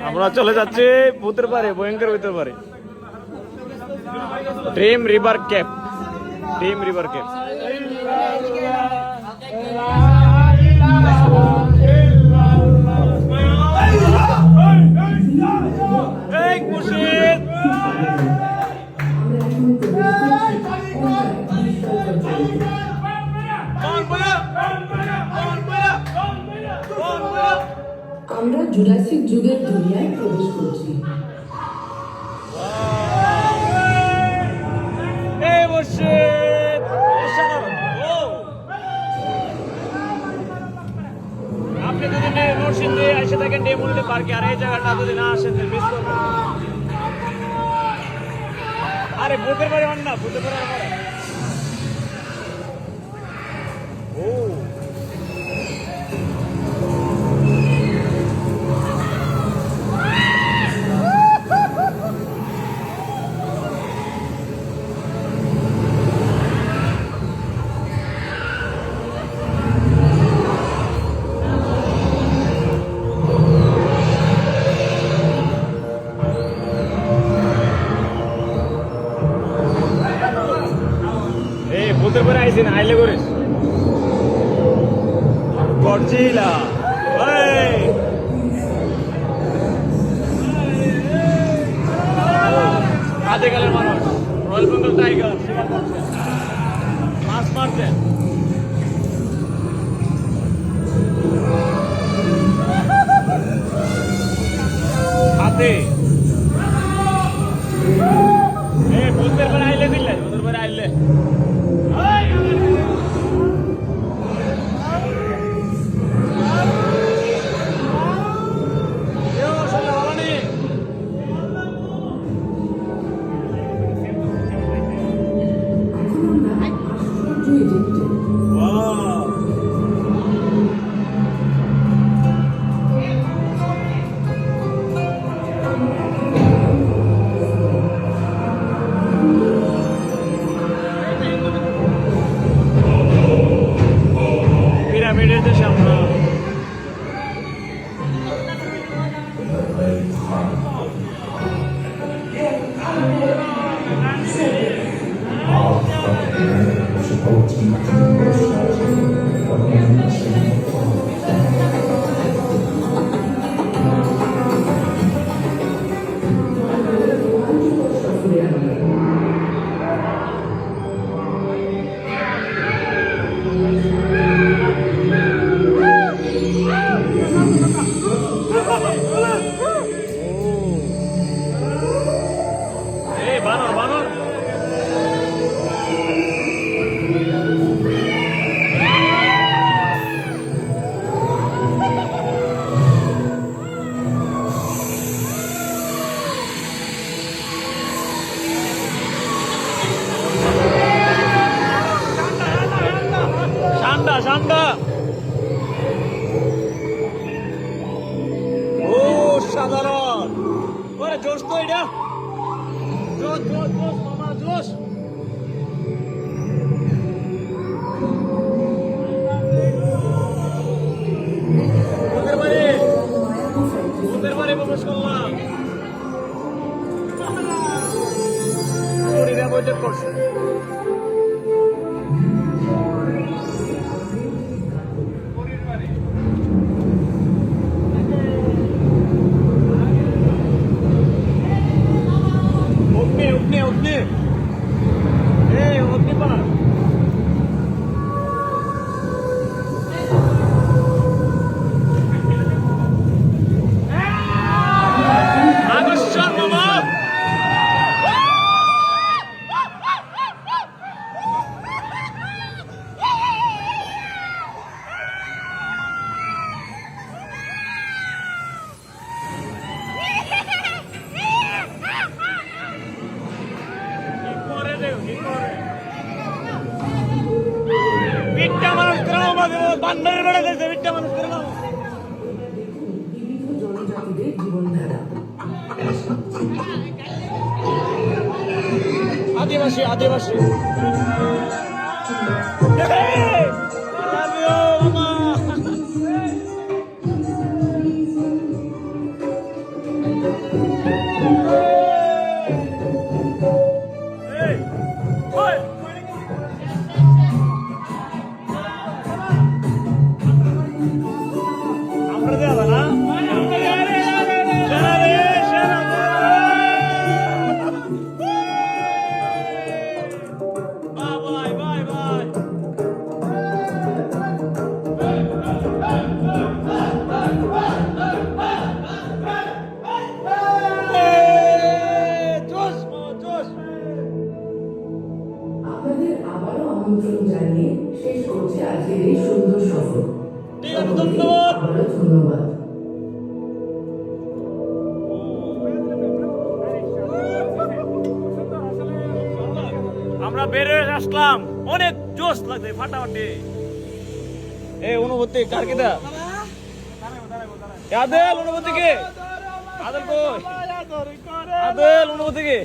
আমরা চলে যাচ্ছি ভূতের পারে, ভয়ঙ্কর ভূতের পারে। Dream river cap, dream river cap. এই মুর্শিদ আমরা জুরাসিক যুগের দুনিয়ায় প্রবেশ করছি। এই মুর্শিদ আপনি যদি মুর্শিদে এসে থাকেন ডেমুলটি পার্কে, আর এই জায়গাটা যদি না আসেন মিস করবেন। আরে ভূতের বাড়ি না, ভূতের বাড়ি ও ভূতের পরে আইসি না, আইলে করিস গডজিলা। কাজে গেলেন মানুষ, রয়্যাল বেঙ্গল টাইগার মাছ মারছেন। হাতে ভূতের পরে আইলে দিলে, ভূতের পরে আইলে পিরামিডের দেশে আমরা। বানর বানর ঠান্ডা ঠান্ডা। ও সাধারণ ওরে জোশ তো এটা, জোশ জোশ জোশ মামা জোশ। ভূতের বাড়ি, ভূতের বাড়ি প্রবেশ করলাম। বৈঠক করছে বিট্টা মানুষ বান্দারের বেড়ে গেছে, বিট্টা মানুষ জনজাতিদের জীবনধারা। আদিবাসী আদিবাসী আসলাম, অনেক জোশ লাগছে, ফাটাফাটি। এই অনুভূতি কার কিটা? আদেল অনুভূতি কি? আদেল কই? আদেল অনুভূতি কি?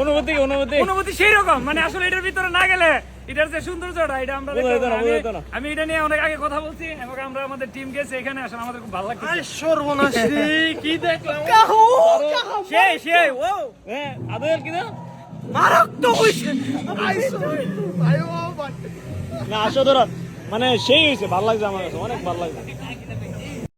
অনুভূতি কি? অনুভূতি অনুভূতি সেই রকম, মানে আসলে এটার ভিতরে না গেলে এটার যে সৌন্দর্যটা এটা আমরা বোঝা যেত না, বোঝা যেত না। আমি এটা নিয়ে অনেক আগে কথা বলছি এবং আমরা আমাদের টিম গেছে এখানে, আসলে আমাদের খুব ভালো লাগছে। সর্বনাশ কি দেখলাম সেই ও হ্যাঁ আদেল কি না? মারাত্মক হইছে না আসো ধরা, মানে সেই হয়েছে, ভালো লাগছে আমার কাছে, অনেক ভালো লাগছে।